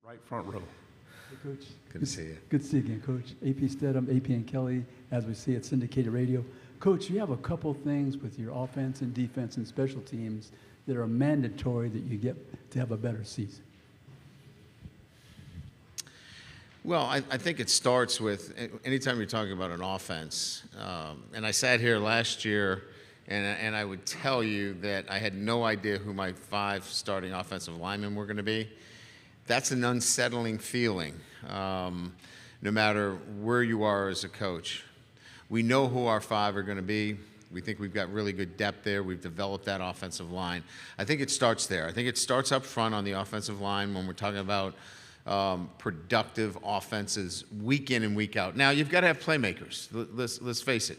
Right front row. Hey, Coach. Good to see you. Good to see you again, Coach. AP Stedham, AP and Kelly, as we see at syndicated radio. Coach, you have a couple things with your offense and defense and special teams that are mandatory that you get to have a better season. Well, I think it starts with anytime you're talking about an offense. And I sat here last year, and I would tell you that I had no idea who my 5 starting offensive linemen were going to be. That's an unsettling feeling, no matter where you are as a coach. We know who our 5 are going to be. We think we've got really good depth there. We've developed that offensive line. I think it starts there. I think it starts up front on the offensive line when we're talking about productive offenses week in and week out. Now, you've got to have playmakers. Let's face it.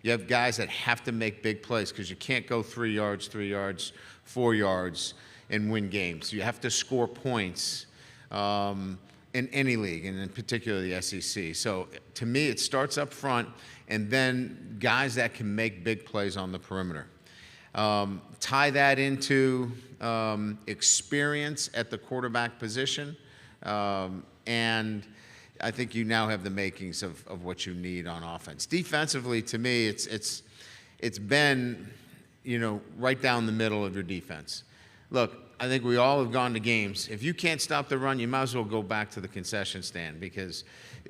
You have guys that have to make big plays because you can't go 3 yards, 4 yards, and win games. You have to score points in any league, and in particular the SEC. So to me, it starts up front, and then guys that can make big plays on the perimeter. Tie that into experience at the quarterback position, and I think you now have the makings of what you need on offense. Defensively, to me, it's been, right down the middle of your defense. Look, I think we all have gone to games. If you can't stop the run, you might as well go back to the concession stand because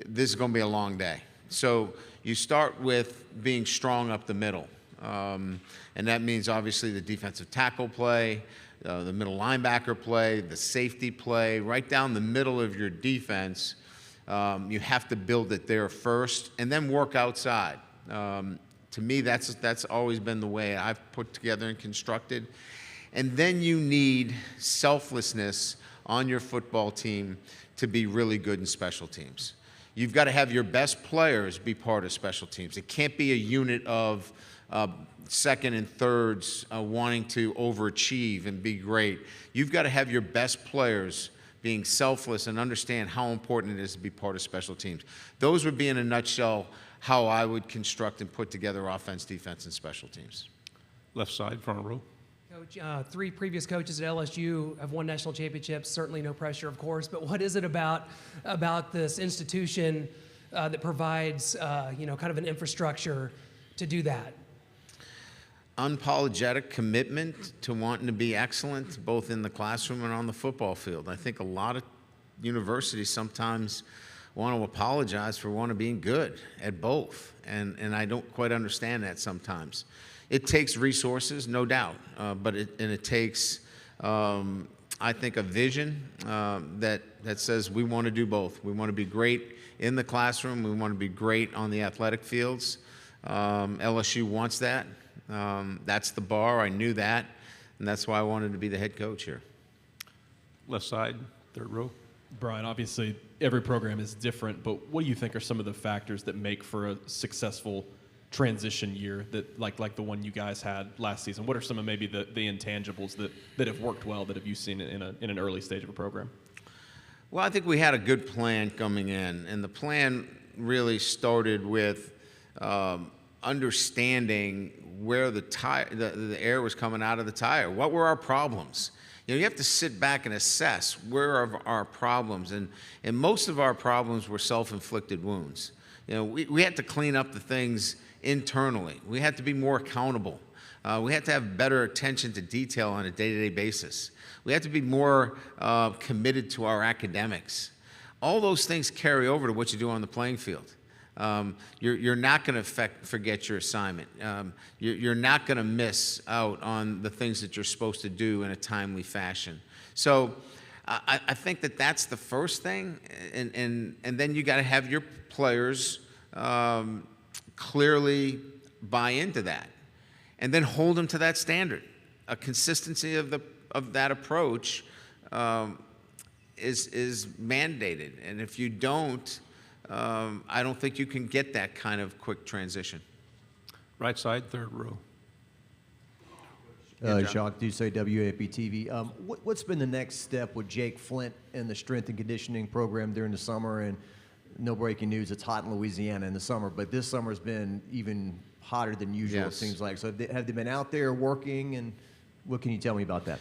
this is going to be a long day. So you start with being strong up the middle. And that means obviously the defensive tackle play, the middle linebacker play, the safety play, right down the middle of your defense. You have to build it there first and then work outside. To me, that's always been the way I've put together and constructed. And then you need selflessness on your football team to be really good in special teams. You've got to have your best players be part of special teams. It can't be a unit of second and thirds wanting to overachieve and be great. You've got to have your best players being selfless and understand how important it is to be part of special teams. Those would be, in a nutshell, how I would construct and put together offense, defense, and special teams. Left side, front row. Coach, 3 previous coaches at LSU have won national championships. Certainly no pressure, of course, but what is it about this institution that provides, kind of an infrastructure to do that? Unapologetic commitment to wanting to be excellent, both in the classroom and on the football field. I think a lot of universities sometimes want to apologize for wanting to be good at both, and I don't quite understand that sometimes. It takes resources, no doubt, but it takes, I think, a vision that says we want to do both. We want to be great in the classroom. We want to be great on the athletic fields. LSU wants that. That's the bar. I knew that, and that's why I wanted to be the head coach here. Left side, third row. Brian, obviously every program is different, but what do you think are some of the factors that make for a successful transition year that like the one you guys had last season? What are some of maybe the intangibles that have worked well that have you seen in an early stage of a program? Well, I think we had a good plan coming in, and the plan really started with understanding where the air was coming out of the tire. What were our problems? You have to sit back and assess where are our problems, and most of our problems were self-inflicted wounds. We had to clean up the things internally. We had to be more accountable. We had to have better attention to detail on a day-to-day basis. We had to be more committed to our academics. All those things carry over to what you do on the playing field. You're not going to forget your assignment. You're not going to miss out on the things that you're supposed to do in a timely fashion. So I think that's the first thing, and then you got to have your players clearly buy into that, and then hold them to that standard. A consistency of that approach is mandated, and if you don't, I don't think you can get that kind of quick transition. Right side, third row. Jacques Doucet, WAP-TV. What's been the next step with Jake Flint and the strength and conditioning program during the summer? And no breaking news, it's hot in Louisiana in the summer, but this summer's been even hotter than usual, Yes. It seems like. So have they been out there working, and what can you tell me about that?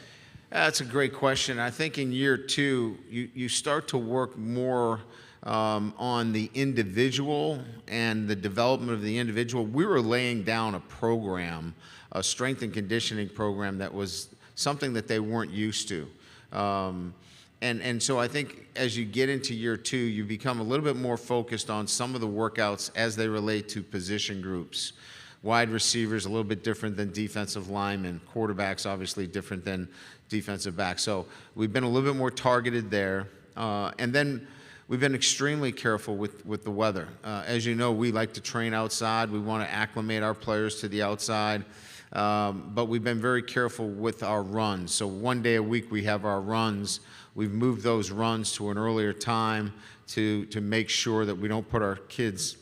That's a great question. I think in year two, you start to work more on the individual and the development of the individual. We were laying down a program, a strength and conditioning program that was something that they weren't used to. And so I think as you get into year two, you become a little bit more focused on some of the workouts as they relate to position groups. Wide receivers, a little bit different than defensive linemen. Quarterbacks, obviously different than defensive backs. So we've been a little bit more targeted there. And then we've been extremely careful with the weather. As you know, we like to train outside. We want to acclimate our players to the outside. But we've been very careful with our runs. So one day a week we have our runs. We've moved those runs to an earlier time to make sure that we don't put our kids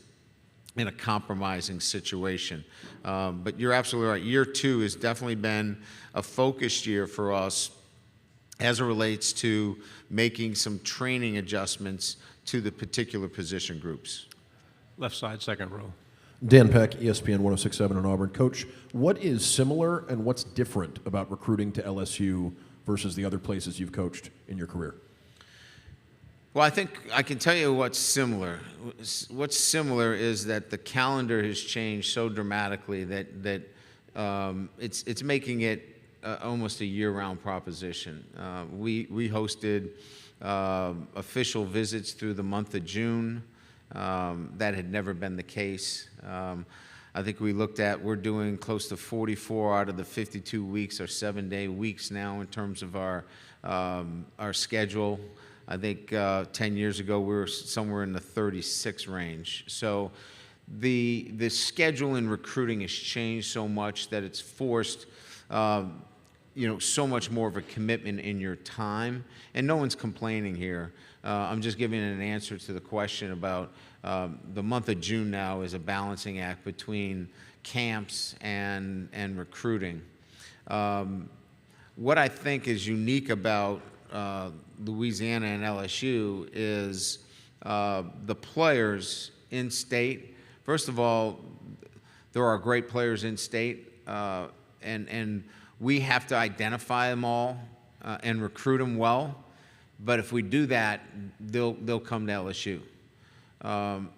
in a compromising situation. But you're absolutely right. Year two has definitely been a focused year for us as it relates to making some training adjustments to the particular position groups. Left side, second row. Dan Peck, ESPN 106.7 in Auburn. Coach, what is similar and what's different about recruiting to LSU versus the other places you've coached in your career? Well, I think I can tell you what's similar. What's similar is that the calendar has changed so dramatically that it's making it almost a year-round proposition. We hosted official visits through the month of June. That had never been the case. I think we're doing close to 44 out of the 52 weeks or 7-day weeks now in terms of our schedule. I think 10 years ago we were somewhere in the 36 range. So the schedule in recruiting has changed so much that it's forced so much more of a commitment in your time. And no one's complaining here. I'm just giving an answer to the question about the month of June now is a balancing act between camps and recruiting. What I think is unique about Louisiana and LSU is the players in state. First of all, there are great players in state, and we have to identify them all and recruit them well. But if we do that, they'll come to LSU.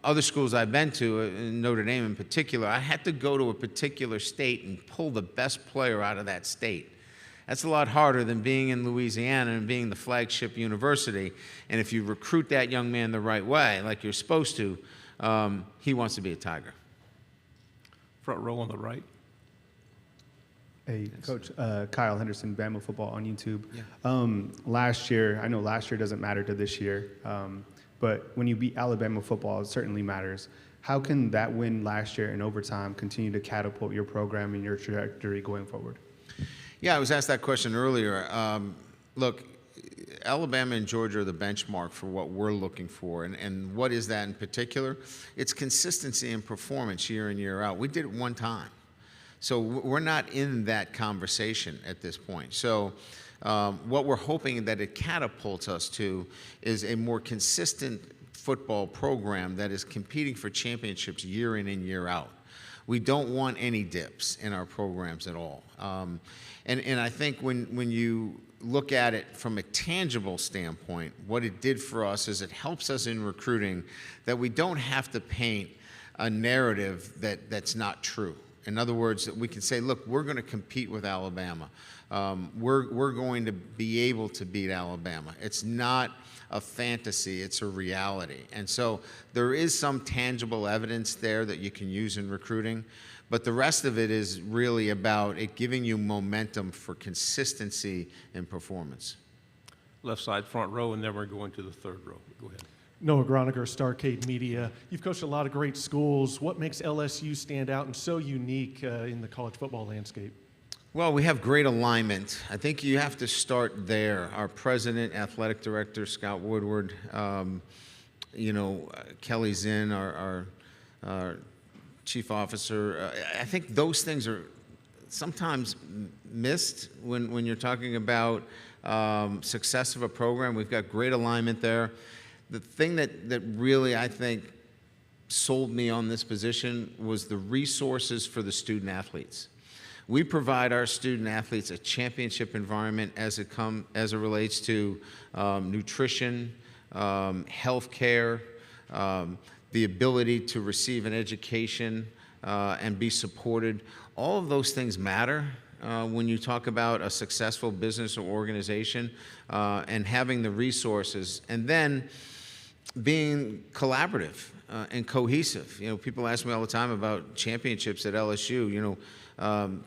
Other schools I've been to, Notre Dame in particular, I had to go to a particular state and pull the best player out of that state. That's a lot harder than being in Louisiana and being the flagship university. And if you recruit that young man the right way, like you're supposed to, he wants to be a Tiger. Front row on the right. Hey, Coach, Kyle Henderson, Bama Football on YouTube. Yeah. Last year, I know last year doesn't matter to this year, but when you beat Alabama football, it certainly matters. How can that win last year in overtime continue to catapult your program and your trajectory going forward? Yeah, I was asked that question earlier. Look, Alabama and Georgia are the benchmark for what we're looking for. And what is that in particular? It's consistency in performance year in, year out. We did it one time. So we're not in that conversation at this point. So what we're hoping that it catapults us to is a more consistent football program that is competing for championships year in and year out. We don't want any dips in our programs at all. And I think when you look at it from a tangible standpoint, what it did for us is it helps us in recruiting that we don't have to paint a narrative that's not true. In other words, that we can say, look, we're going to compete with Alabama. We're going to be able to beat Alabama. It's not a fantasy, it's a reality. And so there is some tangible evidence there that you can use in recruiting, but the rest of it is really about it giving you momentum for consistency in performance. Left side, front row, and then we're going to the third row. Go ahead. Noah Groninger, Starcade Media. You've coached a lot of great schools. What makes LSU stand out and so unique in the college football landscape? Well, we have great alignment. I think you have to start there. Our president, athletic director, Scott Woodward, Kelly Zinn, our chief officer. I think those things are sometimes missed when you're talking about success of a program. We've got great alignment there. The thing that really, I think, sold me on this position was the resources for the student athletes. We provide our student athletes a championship environment as it relates to nutrition, health care, the ability to receive an education and be supported. All of those things matter when you talk about a successful business or organization, and having the resources, and then being collaborative and cohesive. You know, people ask me all the time about championships at LSU. You know,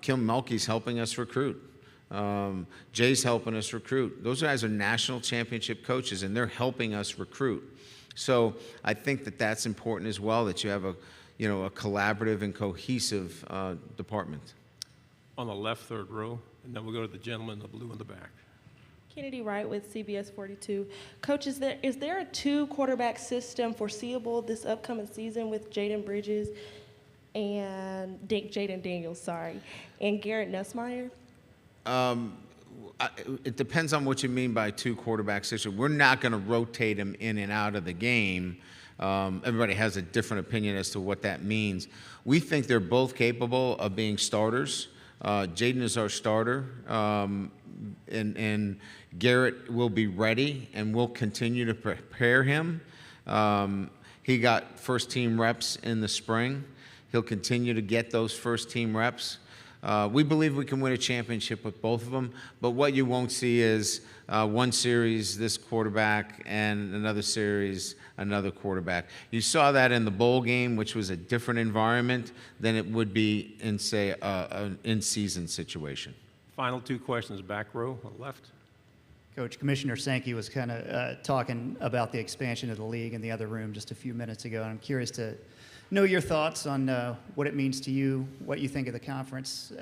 Kim Mulkey's helping us recruit. Jay's helping us recruit. Those guys are national championship coaches, and they're helping us recruit. So I think that that's important as well, that you have a collaborative and cohesive department. On the left, third row, and then we'll go to the gentleman in the blue in the back. Kennedy Wright with CBS 42. Coach, is there a 2-quarterback system foreseeable this upcoming season with Jaden Bridges and Jaden Daniels, and Garrett Nussmeier? It depends on what you mean by 2-quarterback system. We're not going to rotate them in and out of the game. Everybody has a different opinion as to what that means. We think they're both capable of being starters. Jaden is our starter, and Garrett will be ready, and we'll continue to prepare him. He got first-team reps in the spring. He'll continue to get those first-team reps. We believe we can win a championship with both of them, but what you won't see is one series, this quarterback, and another series, another quarterback. You saw that in the bowl game, which was a different environment than it would be in, say, an in-season situation. Final 2 questions, back row on the left. Coach, Commissioner Sankey was kind of talking about the expansion of the league in the other room just a few minutes ago. And I'm curious to know your thoughts on what it means to you, what you think of the conference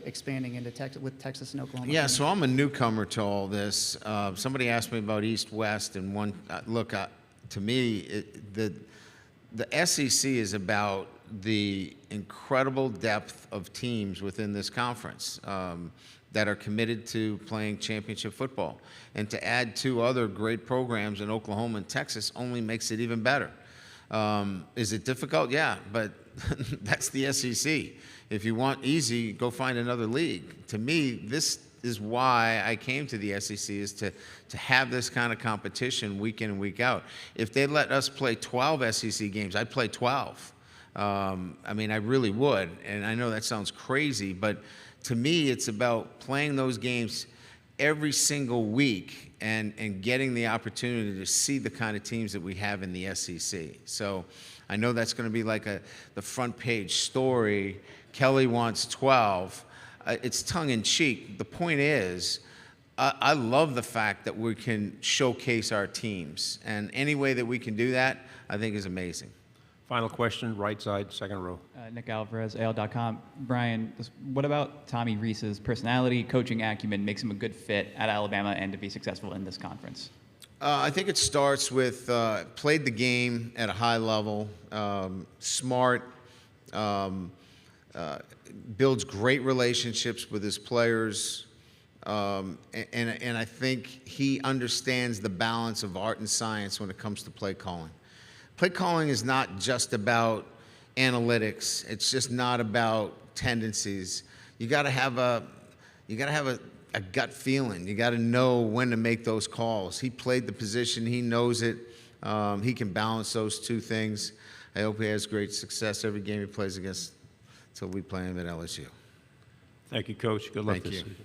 expanding into with Texas and Oklahoma. Yeah, so I'm a newcomer to all this. Somebody asked me about East-West, and look, to me, the SEC is about the incredible depth of teams within this conference that are committed to playing championship football. And to add 2 other great programs in Oklahoma and Texas only makes it even better. Is it difficult? Yeah, but that's the SEC. If you want easy, go find another league. To me, this is why I came to the SEC, is to have this kind of competition week in and week out. If they let us play 12 SEC games, I'd play 12. I mean, I really would, and I know that sounds crazy, but to me, it's about playing those games every single week and getting the opportunity to see the kind of teams that we have in the SEC. So I know that's going to be like the front page story. Kelly wants 12. It's tongue-in-cheek. The point is, I love the fact that we can showcase our teams, and any way that we can do that, I think is amazing. Final question, right side, second row. Nick Alvarez, AL.com. Brian, what about Tommy Rees's personality, coaching acumen makes him a good fit at Alabama and to be successful in this conference? I think it starts with played the game at a high level, smart, builds great relationships with his players, and I think he understands the balance of art and science when it comes to play calling. Play calling is not just about analytics. It's just not about tendencies. You got to have a gut feeling. You got to know when to make those calls. He played the position. He knows it. He can balance those 2 things. I hope he has great success every game he plays against until we play him at LSU. Thank you, Coach. Good luck Thank this you. season.